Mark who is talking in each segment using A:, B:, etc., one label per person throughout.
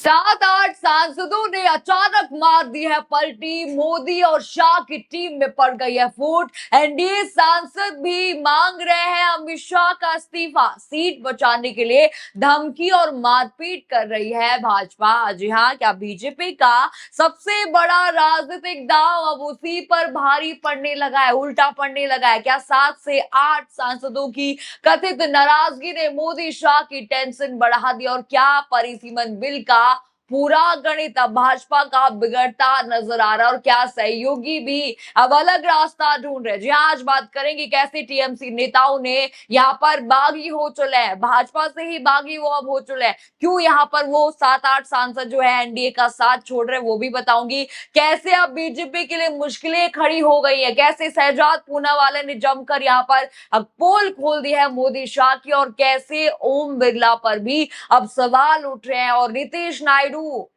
A: 7-8 सांसदों ने अचानक मार दी है पलटी। मोदी और शाह की टीम में पड़ गई है फूट। एनडीए सांसद भी मांग रहे हैं अमित शाह का इस्तीफा। सीट बचाने के लिए धमकी और मारपीट कर रही है भाजपा। जी हाँ, क्या बीजेपी का सबसे बड़ा राजनीतिक दांव अब उसी पर भारी पड़ने लगा है, उल्टा पड़ने लगा है? क्या 7 से 8 सांसदों की कथित नाराजगी ने मोदी शाह की टेंशन बढ़ा दी? और क्या परिसीमन बिल का पूरा गणित अब भाजपा का बिगड़ता नजर आ रहा है? और क्या सहयोगी भी अब अलग रास्ता ढूंढ रहे हैं? जी हाँ, आज बात करेंगे कैसे टीएमसी नेताओं ने यहाँ पर बागी हो चले हैं, भाजपा से ही बागी वो अब हो चले हैं। क्यों यहाँ पर वो 7-8 सांसद जो है एनडीए का साथ छोड़ रहे हैं वो भी बताऊंगी। कैसे अब बीजेपी के लिए मुश्किलें खड़ी हो गई है, कैसे शहजाद पूनावाला ने जमकर यहाँ पर अब पोल खोल दी है मोदी शाह की, और कैसे ओम बिरला पर भी अब सवाल उठ रहे हैं और नीतीश नायडू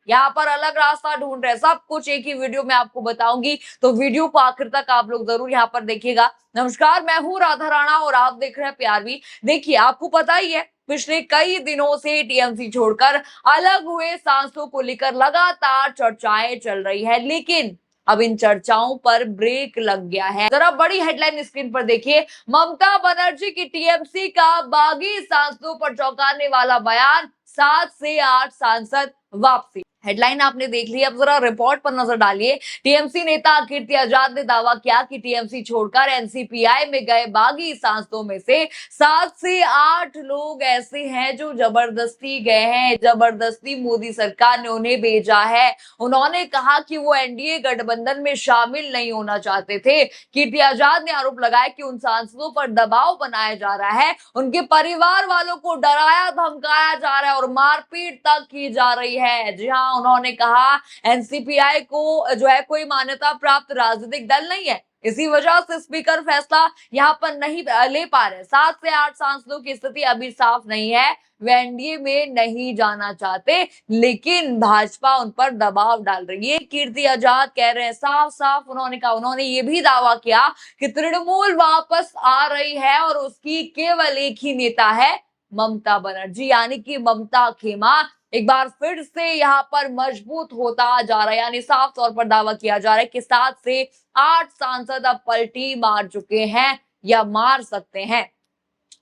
A: यहाँ पर अलग रास्ता ढूंढ रहे हैं। सब कुछ एक ही वीडियो में आपको बताऊंगी, तो वीडियो को आखिर तक आप लोग जरूर यहाँ पर देखिएगा। नमस्कार, मैं हूँ राधा राणा और आप देख रहे हैं प्यारवी। देखिए, आपको पता ही है पिछले कई दिनों से टीएमसी छोड़कर अलग हुए सांसदों को लेकर लगातार चर्चाएं चल रही है, लेकिन अब इन चर्चाओं पर ब्रेक लग गया है। जरा बड़ी हेडलाइन स्क्रीन पर देखिए। ममता बनर्जी की टीएमसी का बागी सांसदों पर चौंकाने वाला बयान, 7 से 8 सांसद वापसी। हेडलाइन आपने देख ली, अब जरा रिपोर्ट पर नजर डालिए। टीएमसी नेता कीर्ति आजाद ने दावा किया कि टीएमसी छोड़कर एनसीपीआई में गए बागी सांसदों में से 7 से 8 लोग ऐसे हैं जो जबरदस्ती गए हैं, जबरदस्ती मोदी सरकार ने उन्हें भेजा है। उन्होंने कहा कि वो एनडीए गठबंधन में शामिल नहीं होना चाहते थे। कीर्ति आजाद ने आरोप लगाया कि उन सांसदों पर दबाव बनाया जा रहा है, उनके परिवार वालों को डराया धमकाया जा रहा है और मारपीट तक की जा रही है। जी हाँ, उन्होंने कहा एनसीपीआई को जो है कोई मान्यता प्राप्त राजनीतिक दल नहीं है, इसी वजह से स्पीकर फैसला यहाँ पर नहीं ले पा रहे। 7 से 8 सांसदों की स्थिति अभी साफ नहीं है, वे एनडीए में नहीं जाना चाहते, लेकिन भाजपा उन पर दबाव डाल रही है। कीर्ति आजाद कह रहे हैं साफ साफ, उन्होंने कहा, उन्होंने ये भी दावा किया कि तृणमूल वापस आ रही है और उसकी केवल एक ही नेता है, ममता बनर्जी, यानी कि ममता खेमा एक बार फिर से यहाँ पर मजबूत होता जा रहा है। यानी साफ तौर पर दावा किया जा रहा है कि 7 से 8 सांसद अब पलटी मार चुके हैं या मार सकते हैं।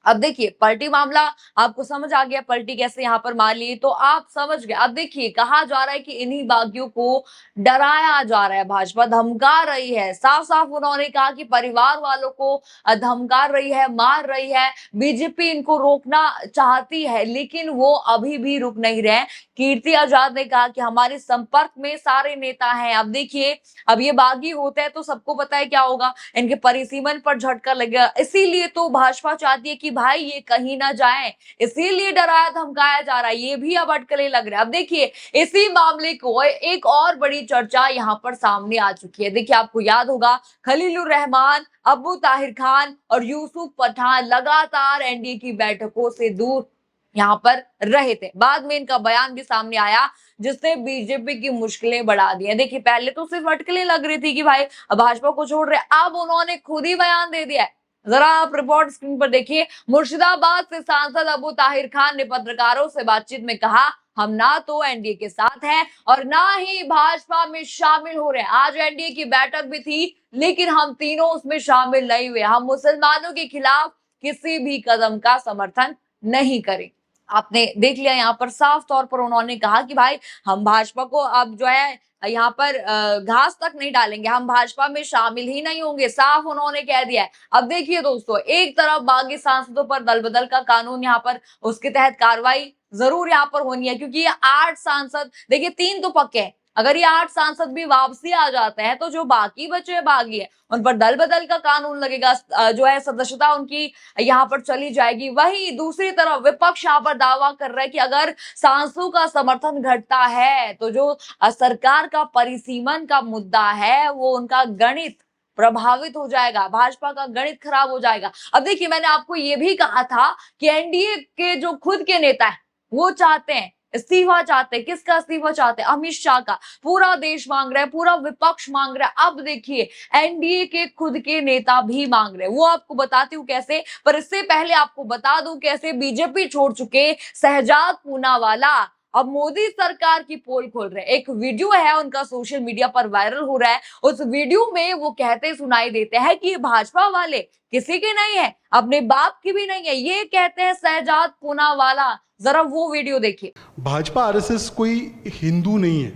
A: अब देखिए, पलटी मामला आपको समझ आ गया, पलटी कैसे यहाँ पर मार ली तो आप समझ गए। अब देखिए, कहा जा रहा है कि इन्हीं बागियों को डराया जा रहा है, भाजपा धमका रही है। साफ साफ उन्होंने कहा कि परिवार वालों को धमका रही है, मार रही है। बीजेपी इनको रोकना चाहती है, लेकिन वो अभी भी रुक नहीं रहे। कीर्ति आजाद ने कहा कि हमारे संपर्क में सारे नेता हैं। अब देखिए, अब ये बागी होते हैं तो सबको पता है क्या होगा, इनके परिसीमन पर झटका लगेगा। इसीलिए तो भाजपा चाहती है कि भाई ये कहीं ना जाए, इसीलिए डराया धमकाया जा रहा है। ये भी अब अटकलें लग रहा है। अब देखिए, इसी मामले को एक और बड़ी चर्चा यहाँ पर सामने आ चुकी है। देखिए, आपको याद होगा खलीलुर रहमान, अबू ताहिर खान और यूसुफ पठान लगातार एनडीए की बैठकों से दूर यहाँ पर रहे थे। बाद में इनका बयान भी सामने आया जिसने बीजेपी की मुश्किलें बढ़ा दी है। देखिए, पहले तो सिर्फ अटकलें लग रही थी कि भाई भाजपा को छोड़ रहे, अब उन्होंने खुद ही बयान दे दिया है। जरा आप रिपोर्ट स्क्रीन पर देखिए। मुर्शिदाबाद से सांसद अबू ताहिर खान ने पत्रकारों से बातचीत में कहा, हम ना तो एनडीए के साथ हैं और ना ही भाजपा में शामिल हो रहे हैं। आज एनडीए की बैठक भी थी, लेकिन हम तीनों उसमें शामिल नहीं हुए। हम मुसलमानों के खिलाफ किसी भी कदम का समर्थन नहीं करें। आपने देख लिया, यहाँ पर साफ तौर पर उन्होंने कहा कि भाई हम भाजपा को अब जो है यहाँ पर घास तक नहीं डालेंगे, हम भाजपा में शामिल ही नहीं होंगे, साफ उन्होंने कह दिया है। अब देखिए दोस्तों, एक तरफ बागी सांसदों पर दल बदल का कानून यहाँ पर उसके तहत कार्रवाई जरूर यहाँ पर होनी है, क्योंकि ये 8 सांसद, देखिए 3 तो पक्के हैं, अगर ये 8 सांसद भी वापसी आ जाते हैं तो जो बाकी बचे बागी है उन पर दल बदल का कानून लगेगा, जो है सदस्यता उनकी यहाँ पर चली जाएगी। वही दूसरी तरफ विपक्ष यहाँ पर दावा कर रहा है कि अगर सांसदों का समर्थन घटता है तो जो सरकार का परिसीमन का मुद्दा है वो उनका गणित प्रभावित हो जाएगा, भाजपा का गणित खराब हो जाएगा। अब देखिए, मैंने आपको ये भी कहा था कि एनडीए के जो खुद के नेता है वो चाहते हैं इस्तीफा, चाहते हैं। किसका इस्तीफा चाहते हैं? अमित शाह का। पूरा देश मांग रहा है, पूरा विपक्ष मांग रहा है। अब देखिए, एनडीए के खुद के नेता भी मांग रहे हैं, वो आपको बताती हूँ कैसे। पर इससे पहले आपको बता दूं कैसे बीजेपी छोड़ चुके शहजाद पूनावाला अब मोदी सरकार की पोल खोल रहे हैं। एक वीडियो है उनका सोशल मीडिया पर वायरल हो रहा है। उस वीडियो में वो कहते सुनाई देते हैं कि भाजपा वाले किसी के नहीं है, अपने बाप की भी नहीं है, ये कहते हैं शहजाद पूनावाला। जरा वो वीडियो देखिए।
B: भाजपा आरएसएस कोई हिंदू नहीं है,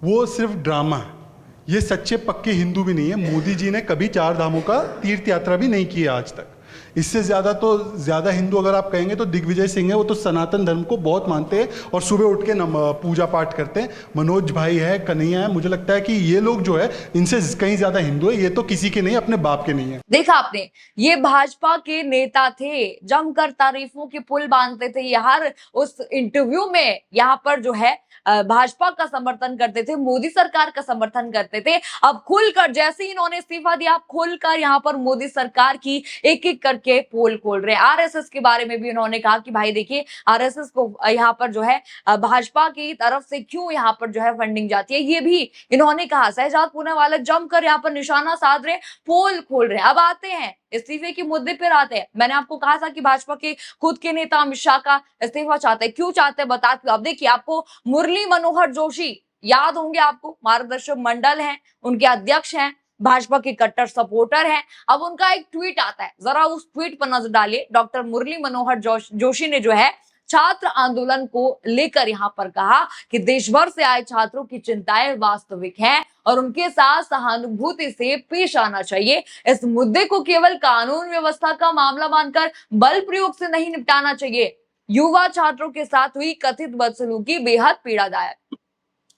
B: वो सिर्फ ड्रामा है। ये सच्चे पक्के हिंदू भी नहीं है। मोदी जी ने कभी 4 धामों का तीर्थ यात्रा भी नहीं की है आज तक। इससे ज़्यादा हिंदू अगर आप कहेंगे तो दिग्विजय सिंह है, वो तो सनातन धर्म को बहुत मानते हैं और सुबह उठ के पूजा पाठ करते हैं। मनोज भाई है, कन्हैया है, मुझे लगता है कि ये लोग जो है इनसे कहीं ज़्यादा हिंदू है। ये तो किसी के नहीं, अपने बाप के नहीं है।
A: देखा आपने, ये भाजपा के नेता थे, जमकर तारीफों की पुल बांधते थे। हर उस इंटरव्यू में यहाँ पर जो है भाजपा का समर्थन करते थे, मोदी सरकार का समर्थन करते थे। अब खुलकर, जैसे ही इन्होंने इस्तीफा दिया, अब खुलकर यहाँ पर मोदी सरकार की एक एक करके पोल खोल रहे हैं। आरएसएस के बारे में भी उन्होंने कहा कि भाई देखिए, आरएसएस को यहाँ पर जो है भाजपा की तरफ से क्यों यहाँ पर जो है फंडिंग जाती है, ये भी इन्होंने कहा। शहजाद पूनावाला जमकर यहाँ पर निशाना साध रहे, पोल खोल रहे हैं। अब आते हैं इस्तीफे के मुद्दे पर आते हैं। मैंने आपको कहा था कि भाजपा के खुद के नेता अमित शाह का इस्तीफा चाहते हैं। क्यों चाहते हैं बताते। अब देखिए, आपको मुरली मनोहर जोशी याद होंगे, आपको मार्गदर्शक मंडल हैं, उनके अध्यक्ष हैं, भाजपा के कट्टर सपोर्टर हैं। अब उनका एक ट्वीट आता है, जरा उस ट्वीट पर नजर डालिए। डॉक्टर मुरली मनोहर जोशी ने जो है छात्र आंदोलन को लेकर यहाँ पर कहा कि देश भर से आए छात्रों की चिंताएं वास्तविक हैं और उनके साथ सहानुभूति से पेश आना चाहिए। इस मुद्दे को केवल कानून व्यवस्था का मामला मानकर बल प्रयोग से नहीं निपटाना चाहिए। युवा छात्रों के साथ हुई कथित बदसलूकी बेहद पीड़ादायक।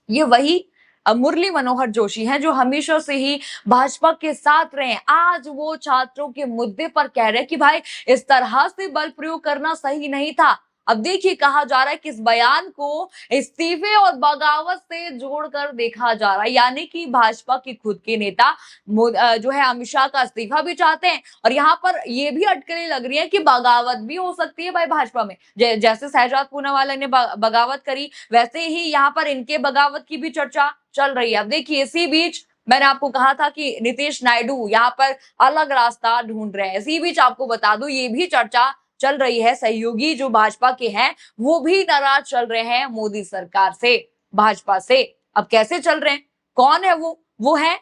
A: ये वही मुरली मनोहर जोशी हैं जो हमेशा से ही भाजपा के साथ रहे। आज वो छात्रों के मुद्दे पर कह रहे हैं कि भाई इस तरह से बल प्रयोग करना सही नहीं था। अब देखिए, कहा जा रहा है कि इस बयान को इस्तीफे और बगावत से जोड़कर देखा जा रहा है, यानी कि भाजपा के खुद के नेता जो है अमित शाह का इस्तीफा भी चाहते हैं और यहाँ पर ये भी अटकलें लग रही है कि बगावत भी हो सकती है भाई भाजपा में। जैसे शहजाद पूनावाला ने बगावत करी, वैसे ही यहाँ पर इनके बगावत की भी चर्चा चल रही है। अब देखिए, इसी बीच मैंने आपको कहा था कि नीतीश नायडू यहाँ पर अलग रास्ता ढूंढ रहे हैं। इसी बीच आपको बता दूं, ये भी चर्चा चल रही है, सहयोगी जो भाजपा के हैं वो भी नाराज चल रहे हैं मोदी सरकार से, भाजपा से। अब कैसे चल रहे हैं, कौन है वो है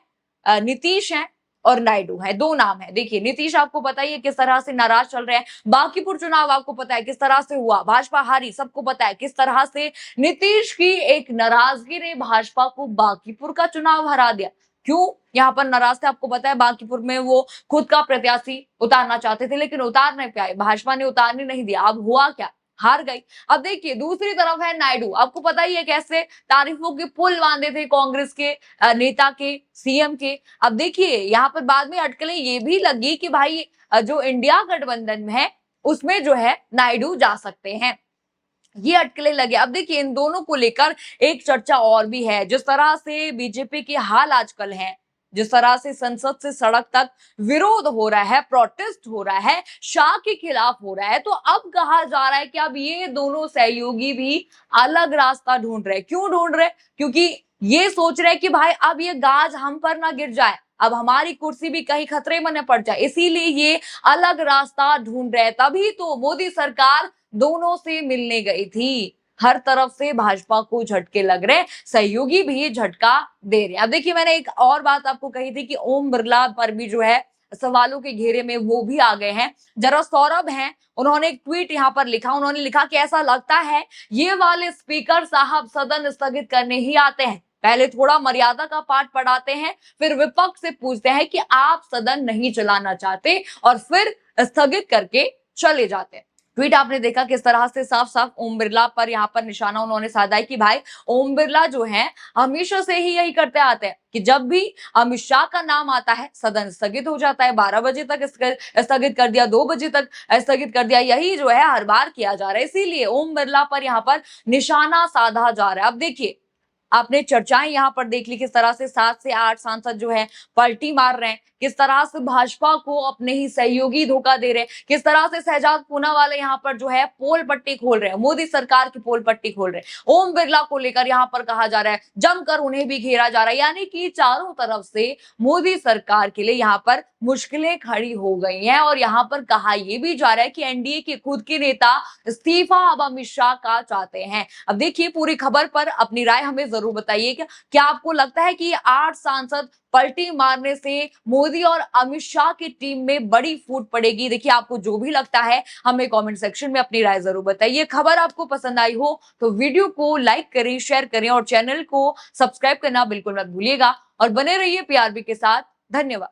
A: नीतीश हैं और नायडू है, 2 नाम है। देखिए, नीतीश आपको पता ही है किस तरह से नाराज चल रहे हैं। बांकीपुर चुनाव आपको पता है किस तरह से हुआ, भाजपा हारी, सबको पता है किस तरह से नीतीश की एक नाराजगी ने भाजपा को बांकीपुर का चुनाव हरा दिया। क्यों यहाँ पर नाराज थे आपको पता है। बांकीपुर में वो खुद का प्रत्याशी उतारना चाहते थे, लेकिन उतार नहीं पाए, भाजपा ने उतारने नहीं दिया। अब हुआ क्या, हार गई। अब देखिए, दूसरी तरफ है नायडू। आपको पता ही है कैसे तारीफों के पुल बांधे थे कांग्रेस के नेता के, सीएम के। अब देखिए, यहाँ पर बाद में अटकलें ये भी लगी कि भाई जो इंडिया गठबंधन में है उसमें जो है नायडू जा सकते हैं, ये अटकलें लगे। अब देखिए, इन दोनों को लेकर एक चर्चा और भी है। जिस तरह से बीजेपी के हाल आजकल हैं, जिस तरह से संसद से सड़क तक विरोध हो रहा है, प्रोटेस्ट हो रहा है, शाह के खिलाफ हो रहा है, तो अब कहा जा रहा है कि अब ये दोनों सहयोगी भी अलग रास्ता ढूंढ रहे हैं। क्यों ढूंढ रहे हैं? क्योंकि ये सोच रहे हैं कि भाई अब ये गाज हम पर ना गिर जाए, अब हमारी कुर्सी भी कहीं खतरे में न पड़ जाए, इसीलिए ये अलग रास्ता ढूंढ रहे हैं। तभी तो मोदी सरकार दोनों से मिलने गई थी। हर तरफ से भाजपा को झटके लग रहे, सहयोगी भी झटका दे रहे हैं। अब देखिए, मैंने एक और बात आपको कही थी कि ओम बिरला पर भी जो है सवालों के घेरे में वो भी आ गए हैं। जरा सौरभ हैं, उन्होंने एक ट्वीट यहाँ पर लिखा। उन्होंने लिखा कि ऐसा लगता है ये वाले स्पीकर साहब सदन स्थगित करने ही आते हैं, पहले थोड़ा मर्यादा का पाठ पढ़ाते हैं, फिर विपक्ष से पूछते हैं कि आप सदन नहीं चलाना चाहते और फिर स्थगित करके चले जाते हैं। ट्वीट आपने देखा किस तरह से साफ साफ ओम बिरला पर यहाँ पर निशाना उन्होंने साधा है कि भाई ओम बिरला जो है हमेशा से ही यही करते आते हैं कि जब भी अमित शाह का नाम आता है सदन स्थगित हो जाता है। 12 बजे तक स्थगित कर दिया, 2 बजे तक स्थगित कर दिया, यही जो है हर बार किया जा रहा है। इसीलिए ओम बिरला पर यहाँ पर निशाना साधा जा रहा है। अब देखिए, आपने चर्चाएं यहाँ पर देख ली, किस तरह से 7 से 8 सांसद जो है पलटी मार रहे हैं, किस तरह से भाजपा को अपने ही सहयोगी धोखा दे रहे हैं, किस तरह से शहजाद पूनावाला यहाँ पर जो है पोल पट्टी खोल रहे हैं, मोदी सरकार की पोल पट्टी खोल रहे हैं। ओम बिरला को लेकर यहाँ पर कहा जा रहा है, जमकर उन्हें भी घेरा जा रहा है, यानी कि चारों तरफ से मोदी सरकार के लिए यहाँ पर मुश्किलें खड़ी हो गई हैं। और यहाँ पर कहा यह भी जा रहा है कि एनडीए के खुद के नेता इस्तीफा अब अमित शाह का चाहते हैं। अब देखिए, पूरी खबर पर अपनी राय हमें जरूर बताइए। क्या आपको लगता है कि 8 सांसद पलटी मारने से मोदी और अमित शाह की टीम में बड़ी फूट पड़ेगी? देखिए, आपको जो भी लगता है हमें कमेंट सेक्शन में अपनी राय जरूर बताइए। खबर आपको पसंद आई हो तो वीडियो को लाइक करें, शेयर करें और चैनल को सब्सक्राइब करना बिल्कुल मत भूलिएगा। और बने रहिए पीआरबी के साथ। धन्यवाद।